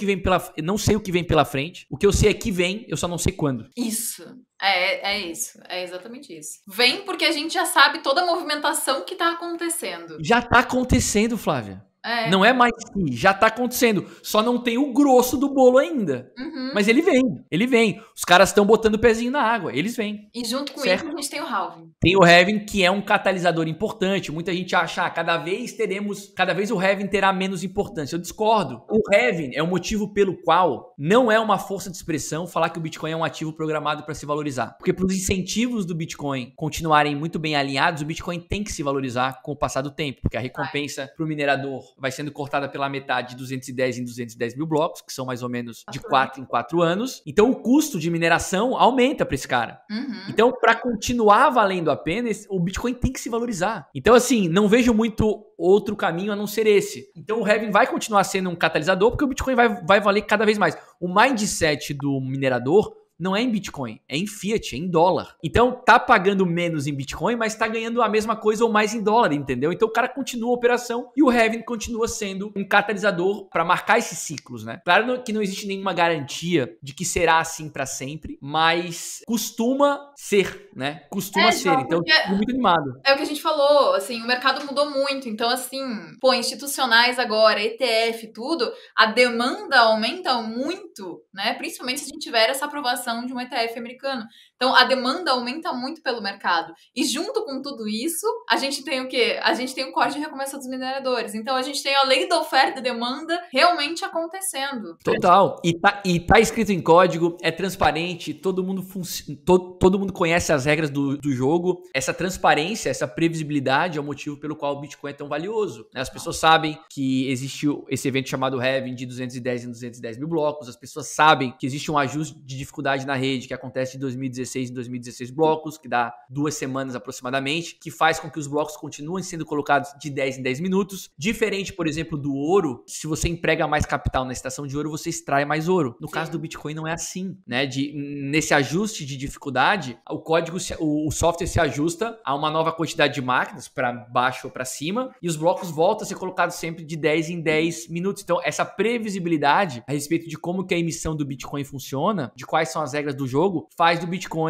que vem pela frente. O que eu sei é que vem, eu só não sei quando. Isso. É isso. É exatamente isso. Vem porque a gente já sabe toda a movimentação que tá acontecendo. Já tá acontecendo, Flávia. Não é mais que já tá acontecendo. Só não tem o grosso do bolo ainda. Mas ele vem. Os caras estão botando o pezinho na água. Eles vêm. E junto com isso a gente tem o halving. Tem o halving, que é um catalisador importante. Muita gente acha, cada vez o halving terá menos importância. Eu discordo. O halving é o motivo pelo qual não é uma força de expressão falar que o Bitcoin é um ativo programado para se valorizar. Porque para os incentivos do Bitcoin continuarem muito bem alinhados, o Bitcoin tem que se valorizar com o passar do tempo. Porque a recompensa para o minerador vai sendo cortada pela metade de 210 em 210 mil blocos, que são mais ou menos de 4 em 4 anos. Então, o custo de mineração aumenta para esse cara. Então, para continuar valendo a pena, o Bitcoin tem que se valorizar. Então, assim, não vejo muito outro caminho a não ser esse. Então, o halving vai continuar sendo um catalisador, porque o Bitcoin vai valer cada vez mais. O mindset do minerador não é em Bitcoin, é em fiat, é em dólar. Então, tá pagando menos em Bitcoin, mas tá ganhando a mesma coisa ou mais em dólar, entendeu? Então, o cara continua a operação e o halving continua sendo um catalisador para marcar esses ciclos, né? Claro que não existe nenhuma garantia de que será assim para sempre, mas costuma ser, né? Costuma ser. Então, eu tô muito animado. É o que a gente falou, assim, o mercado mudou muito. Então, assim, institucionais agora, ETF, tudo, a demanda aumenta muito, né? Principalmente se a gente tiver essa aprovação de um ETF americano. Então, a demanda aumenta muito pelo mercado. E junto com tudo isso, a gente tem o quê? A gente tem o Código de Recomeço dos Mineradores. Então, a gente tem a lei da oferta e demanda realmente acontecendo. Total. E tá escrito em código, é transparente, todo mundo conhece as regras do jogo. Essa transparência, essa previsibilidade é o motivo pelo qual o Bitcoin é tão valioso. As pessoas sabem que existe esse evento chamado halving de 210 em 210 mil blocos. As pessoas sabem que existe um ajuste de dificuldade na rede que acontece de 2016 em 2016 blocos, que dá 2 semanas aproximadamente, que faz com que os blocos continuem sendo colocados de 10 em 10 minutos. Diferente, por exemplo, do ouro, se você emprega mais capital na estação de ouro, você extrai mais ouro. No caso do Bitcoin não é assim, né? Nesse ajuste de dificuldade, o código, o software se ajusta a uma nova quantidade de máquinas, para baixo ou para cima, e os blocos voltam a ser colocados sempre de 10 em 10 minutos. Então, essa previsibilidade a respeito de como que a emissão do Bitcoin funciona, de quais são as regras do jogo, faz do Bitcoin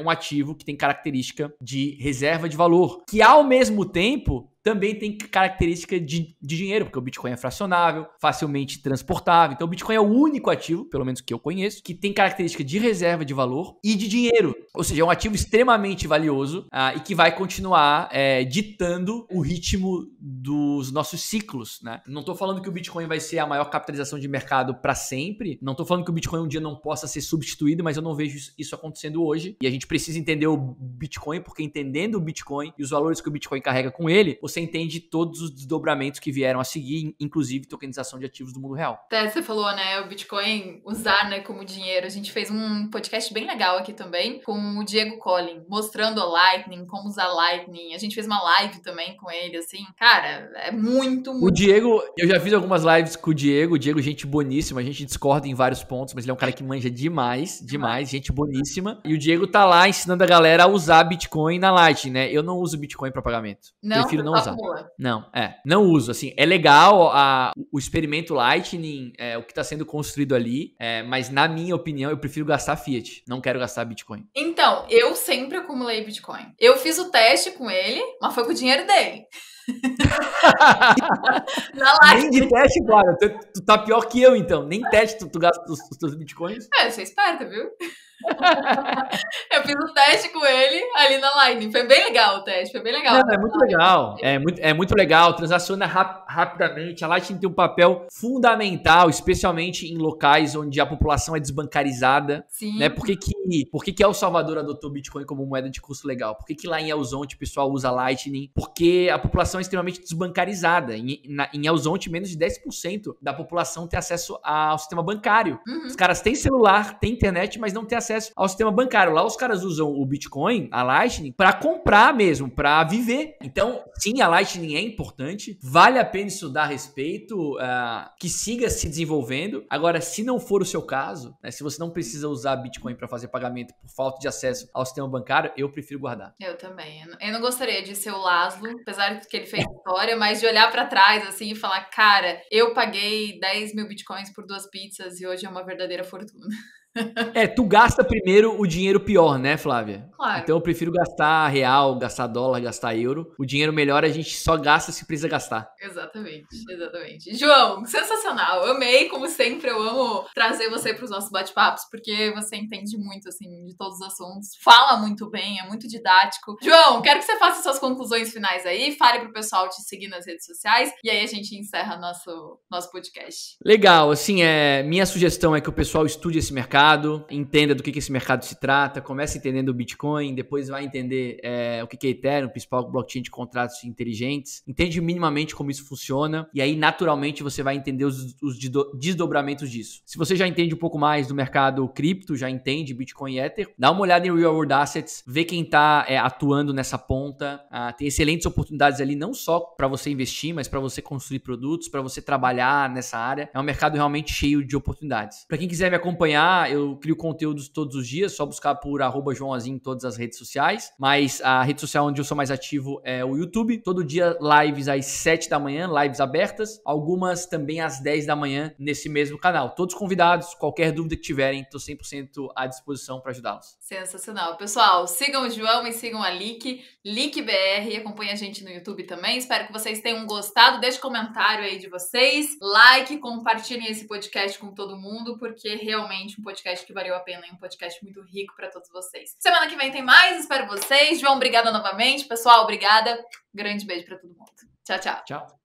um ativo que tem característica de reserva de valor, que ao mesmo tempo também tem característica de dinheiro, porque o Bitcoin é fracionável, facilmente transportável. Então o Bitcoin é o único ativo, pelo menos que eu conheço, que tem característica de reserva de valor e de dinheiro. Ou seja, é um ativo extremamente valioso e que vai continuar ditando o ritmo dos nossos ciclos, né? Não tô falando que o Bitcoin vai ser a maior capitalização de mercado para sempre. Não tô falando que o Bitcoin um dia não possa ser substituído, mas eu não vejo isso acontecendo hoje. E a gente precisa entender o Bitcoin, porque entendendo o Bitcoin e os valores que o Bitcoin carrega com ele, você entende todos os desdobramentos que vieram a seguir, inclusive tokenização de ativos do mundo real. Até você falou, né, o Bitcoin usar, né, como dinheiro. A gente fez um podcast bem legal aqui também com o Diego Collin, mostrando a Lightning, como usar Lightning. A gente fez uma live também com ele, assim. Cara, é muito. O Diego, eu já fiz algumas lives com o Diego, gente boníssima, a gente discorda em vários pontos, mas ele é um cara que manja demais, gente boníssima. E o Diego tá lá ensinando a galera a usar Bitcoin na Lightning, né? Eu não uso Bitcoin para pagamento. Não, prefiro não usar. Não uso, assim, é legal o experimento Lightning, o que tá sendo construído ali, mas na minha opinião eu prefiro gastar Fiat, não quero gastar Bitcoin. Então, eu sempre acumulei Bitcoin. Eu fiz o teste com ele, mas foi com o dinheiro dele. Nem de teste, claro. Tu tá pior que eu, então. Nem teste tu gasta os teus bitcoins. Você é esperta, viu? Eu fiz um teste com ele ali na Lightning. Foi bem legal o teste, foi bem legal. Não, é muito legal. É muito legal. Transaciona rapidamente. A Lightning tem um papel fundamental, especialmente em locais onde a população é desbancarizada. Sim. Né? Por que El Salvador adotou Bitcoin como moeda de curso legal? Por que lá em El Zonte o pessoal usa Lightning? Porque a população é extremamente desbancarizada. Em El Zonte, menos de 10% da população tem acesso ao sistema bancário. Uhum. Os caras têm celular, têm internet, mas não têm acesso ao sistema bancário. Lá os caras usam o Bitcoin, a Lightning, para comprar mesmo, para viver. Então, sim, a Lightning é importante, vale a pena estudar a respeito, que siga se desenvolvendo. Agora, se não for o seu caso, né, se você não precisa usar Bitcoin para fazer pagamento por falta de acesso ao sistema bancário, eu prefiro guardar. Eu também. Eu não gostaria de ser o Laszlo, apesar de que ele fez história, mas de olhar para trás assim e falar, cara, eu paguei 10 mil Bitcoins por 2 pizzas e hoje é uma verdadeira fortuna. Tu gasta primeiro o dinheiro pior, né, Flávia? Claro. Então eu prefiro gastar real, gastar dólar, gastar euro. O dinheiro melhor a gente só gasta se precisa gastar. Exatamente. João, sensacional. Eu amei, como sempre, eu amo trazer você para os nossos bate-papos, porque você entende muito, assim, de todos os assuntos. Fala muito bem, é muito didático. João, quero que você faça suas conclusões finais aí, fale pro pessoal te seguir nas redes sociais, e aí a gente encerra nosso podcast. Legal, assim, minha sugestão é que o pessoal estude esse mercado, entenda do que esse mercado se trata, comece entendendo o Bitcoin, depois vai entender o que é Ethereum, o principal blockchain de contratos inteligentes, entende minimamente como isso funciona, e aí naturalmente você vai entender os desdobramentos disso. Se você já entende um pouco mais do mercado cripto, já entende Bitcoin e Ether, dá uma olhada em Real World Assets, vê quem está atuando nessa ponta, tem excelentes oportunidades ali, não só para você investir, mas para você construir produtos, para você trabalhar nessa área. É um mercado realmente cheio de oportunidades. Para quem quiser me acompanhar, eu crio conteúdos todos os dias, só buscar por @joãozinho em todas as redes sociais, mas a rede social onde eu sou mais ativo é o YouTube. Todo dia lives às 7 da manhã, lives abertas, algumas também às 10 da manhã nesse mesmo canal. Todos convidados, qualquer dúvida que tiverem, estou 100% à disposição para ajudá-los. Sensacional. Pessoal, sigam o João e sigam a LickBR, e acompanhem a gente no YouTube também. Espero que vocês tenham gostado. Deixe comentário aí de vocês, like, compartilhem esse podcast com todo mundo, porque realmente um podcast que valeu a pena e um podcast muito rico para todos vocês. Semana que vem tem mais, espero vocês. João, obrigada novamente. Pessoal, obrigada. Grande beijo para todo mundo. Tchau, tchau. Tchau.